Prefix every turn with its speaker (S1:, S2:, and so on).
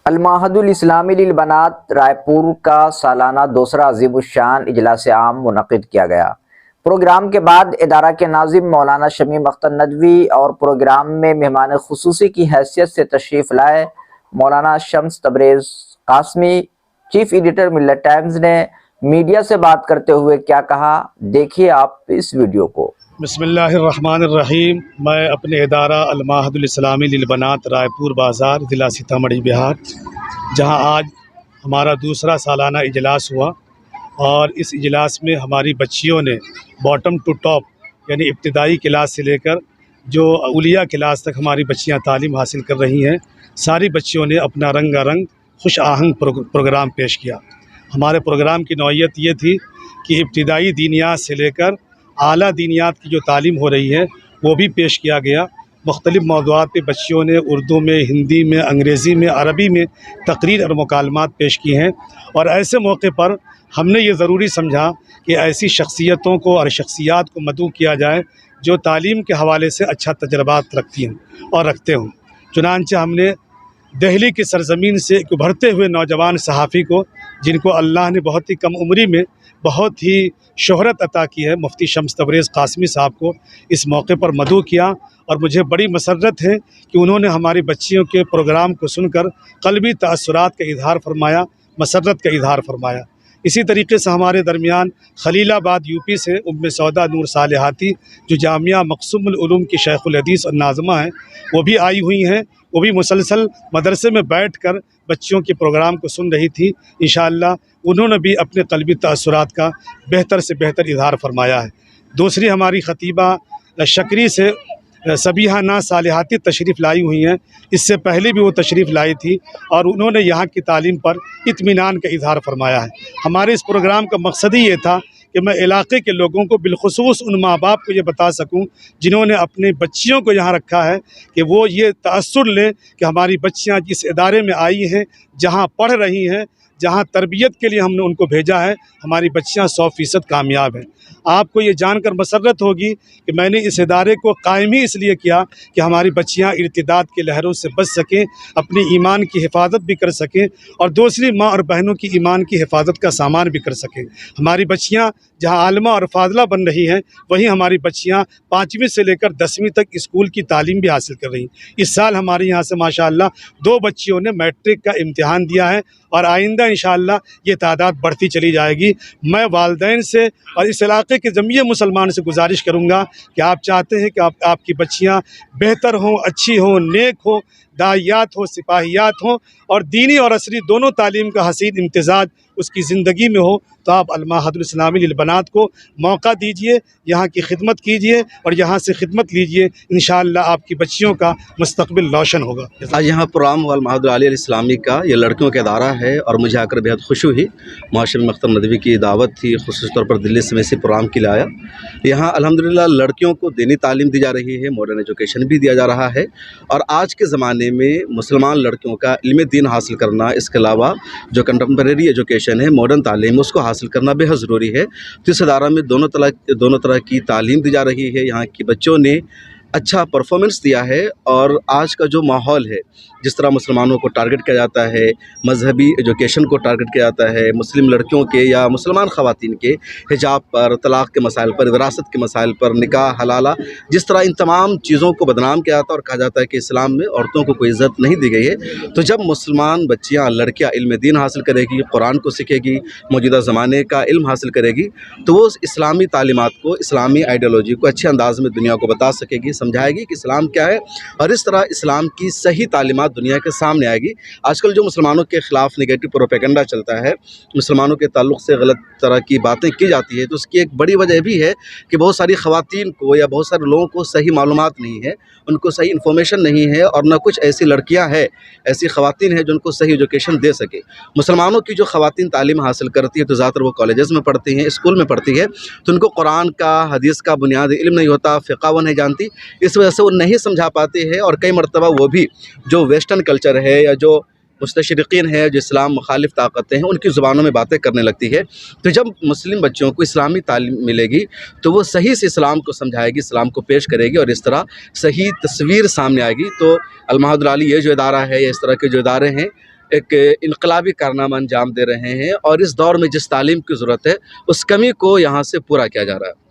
S1: المعہد الاسلامی للبنات رائے پور کا سالانہ دوسرا عظیم الشان اجلاس عام منعقد کیا گیا۔ پروگرام کے بعد ادارہ کے ناظم مولانا شمیم اختر ندوی اور پروگرام میں مہمان خصوصی کی حیثیت سے تشریف لائے مولانا شمس تبریز قاسمی، چیف ایڈیٹر ملت ٹائمز نے میڈیا سے بات کرتے ہوئے کیا کہا، دیکھیے آپ اس ویڈیو کو۔
S2: بسم اللہ الرحمن الرحیم۔ میں اپنے ادارہ المعہد الاسلامی للبنات رائے پور بازار ضلع سیتامڑھی بہار، جہاں آج ہمارا دوسرا سالانہ اجلاس ہوا، اور اس اجلاس میں ہماری بچیوں نے باٹم ٹو ٹاپ یعنی ابتدائی کلاس سے لے کر جو اولیاء کلاس تک ہماری بچیاں تعلیم حاصل کر رہی ہیں، ساری بچیوں نے اپنا رنگا رنگ خوش آہنگ پروگرام پیش کیا۔ ہمارے پروگرام کی نوعیت یہ تھی کہ ابتدائی دینیات سے لے کر اعلیٰ دینیات کی جو تعلیم ہو رہی ہے وہ بھی پیش کیا گیا۔ مختلف موضوعات پہ بچیوں نے اردو میں، ہندی میں، انگریزی میں، عربی میں تقریر اور مکالمات پیش کی ہیں، اور ایسے موقع پر ہم نے یہ ضروری سمجھا کہ ایسی شخصیتوں کو اور شخصیات کو مدعو کیا جائے جو تعلیم کے حوالے سے اچھا تجربات رکھتی ہیں اور رکھتے ہوں۔ چنانچہ ہم نے دہلی کی سرزمین سے ایک ابھرتے ہوئے نوجوان صحافی کو، جن کو اللہ نے بہت ہی کم عمری میں بہت ہی شہرت عطا کی ہے، مفتی شمس تبریز قاسمی صاحب کو اس موقع پر مدعو کیا، اور مجھے بڑی مسرت ہے کہ انہوں نے ہماری بچیوں کے پروگرام کو سن کر قلبی تأثرات کا اظہار فرمایا، مسرت کا اظہار فرمایا۔ اسی طریقے سے ہمارے درمیان خلیل آباد یو پی سے ام سودا نور صالحاتی، جو جامعہ مقصوم العلوم کی شیخ الحدیث اور ناظمہ ہیں، وہ بھی آئی ہوئی ہیں۔ وہ بھی مسلسل مدرسے میں بیٹھ کر بچیوں کے پروگرام کو سن رہی تھی۔ انشاءاللہ انہوں نے بھی اپنے قلبی تأثرات کا بہتر سے بہتر اظہار فرمایا ہے۔ دوسری ہماری خطیبہ شکری سے سبیحہ ناز صالحاتی تشریف لائی ہوئی ہیں۔ اس سے پہلے بھی وہ تشریف لائی تھی، اور انہوں نے یہاں کی تعلیم پر اطمینان کا اظہار فرمایا ہے۔ ہمارے اس پروگرام کا مقصد ہی یہ تھا کہ میں علاقے کے لوگوں کو، بالخصوص ان ماں باپ کو یہ بتا سکوں جنہوں نے اپنے بچیوں کو یہاں رکھا ہے، کہ وہ یہ تأثر لیں کہ ہماری بچیاں جس ادارے میں آئی ہیں، جہاں پڑھ رہی ہیں، جہاں تربیت کے لیے ہم نے ان کو بھیجا ہے، ہماری بچیاں 100% کامیاب ہیں۔ آپ کو یہ جان کر مسرت ہوگی کہ میں نے اس ادارے کو قائم ہی اس لیے کیا کہ ہماری بچیاں ارتداد کے لہروں سے بچ سکیں، اپنی ایمان کی حفاظت بھی کر سکیں، اور دوسری ماں اور بہنوں کی ایمان کی حفاظت کا سامان بھی کر سکیں۔ ہماری بچیاں جہاں عالمہ اور فاضلہ بن رہی ہیں، وہیں ہماری بچیاں 5ویں سے لے کر 10ویں تک اسکول کی تعلیم بھی حاصل کر رہی ہیں۔ اس سال ہمارے یہاں سے ماشاءاللہ 2 بچیوں نے میٹرک کا امتحان دیا ہے، اور آئندہ انشاءاللہ یہ تعداد بڑھتی چلی جائے گی۔ میں والدین سے اور اس علاقے کے جمیع مسلمان سے گزارش کروں گا کہ آپ چاہتے ہیں کہ آپ کی بچیاں بہتر ہوں، اچھی ہوں، نیک ہوں، داعیات ہوں، سپاہیات ہوں، اور دینی اور عصری دونوں تعلیم کا حسین امتزاج اس کی زندگی میں ہو، تو آپ المعہد الاسلامی للبنات کو موقع دیجئے، یہاں کی خدمت کیجئے اور یہاں سے خدمت لیجئے۔ انشاءاللہ آپ کی بچیوں کا مستقبل روشن ہوگا۔
S3: آج یہاں پروگرام ہوا المعہد العالی الاسلامی کا، یہ لڑکیوں کا ادارہ ہے، اور مجھے آ کر بہت خوشی ہوئی۔ شمیم اختر ندوی کی دعوت تھی، خصوصی طور پر دلی سے میں اسی پروگرام کے لیے آیا۔ یہاں الحمدللہ لڑکیوں کو دینی تعلیم دی جا رہی ہے، ماڈرن ایجوکیشن بھی دیا جا رہا ہے، اور آج کے زمانے میں مسلمان لڑکیوں کا علم دین حاصل کرنا، اس کے علاوہ جو کنٹمپریری ایجوکیشن ہے، ماڈرن تعلیم، اس کو حاصل کرنا بہت ضروری ہے۔ تو اس ادارہ میں دونوں طرح کی تعلیم دی جا رہی ہے۔ یہاں کی بچوں نے اچھا پرفارمنس دیا ہے، اور آج کا جو ماحول ہے، جس طرح مسلمانوں کو ٹارگٹ کیا جاتا ہے، مذہبی ایجوکیشن کو ٹارگٹ کیا جاتا ہے، مسلم لڑکیوں کے یا مسلمان خواتین کے حجاب پر، طلاق کے مسائل پر، وراثت کے مسائل پر، نکاح حلالہ، جس طرح ان تمام چیزوں کو بدنام کیا جاتا ہے اور کہا جاتا ہے کہ اسلام میں عورتوں کو کوئی عزت نہیں دی گئی ہے، تو جب مسلمان بچیاں، لڑکیاں علم دین حاصل کرے گی، قرآن کو سیکھے گی، موجودہ زمانے کا علم حاصل کرے گی، تو وہ اسلامی تعلیمات کو، اسلامی آئیڈیالوجی کو اچھے انداز میں دنیا کو بتا سکے گی، سمجھائے گی کہ اسلام کیا ہے، اور اس طرح اسلام کی صحیح تعلیمات دنیا کے سامنے آئے گی۔ آج کل جو مسلمانوں کے خلاف نگیٹو پروپیگنڈا چلتا ہے، مسلمانوں کے تعلق سے غلط طرح کی باتیں کی جاتی ہے، تو اس کی ایک بڑی وجہ بھی ہے کہ بہت ساری خواتین کو یا بہت سارے لوگوں کو صحیح معلومات نہیں ہے، ان کو صحیح انفارمیشن نہیں ہے، اور نہ کچھ ایسی لڑکیاں ہیں، ایسی خواتین ہیں جو ان کو صحیح ایجوکیشن دے سکے۔ مسلمانوں کی جو خواتین تعلیم حاصل کرتی ہے تو زیادہ تر وہ کالجز میں پڑھتی ہیں، اسکول میں پڑھتی ہے، تو ان کو قرآن کا، حدیث کا بنیادی علم نہیں ہوتا، فقہ وہ نہیں جانتی، اس وجہ سے وہ نہیں سمجھا پاتی ہے، اور کئی مرتبہ وہ بھی جو ویسٹرن کلچر ہے یا جو مستشرقین ہیں، جو اسلام مخالف طاقتیں ہیں، ان کی زبانوں میں باتیں کرنے لگتی ہے۔ تو جب مسلم بچوں کو اسلامی تعلیم ملے گی تو وہ صحیح سے اسلام کو سمجھائے گی، اسلام کو پیش کرے گی، اور اس طرح صحیح تصویر سامنے آئے گی۔ تو المعہد العالی یہ جو ادارہ ہے یا اس طرح کے جو ادارے ہیں، ایک انقلابی کارنامہ انجام دے رہے ہیں اور اس دور میں جس تعلیم کی ضرورت ہے اس کمی کو یہاں سے پورا کیا جا رہا ہے.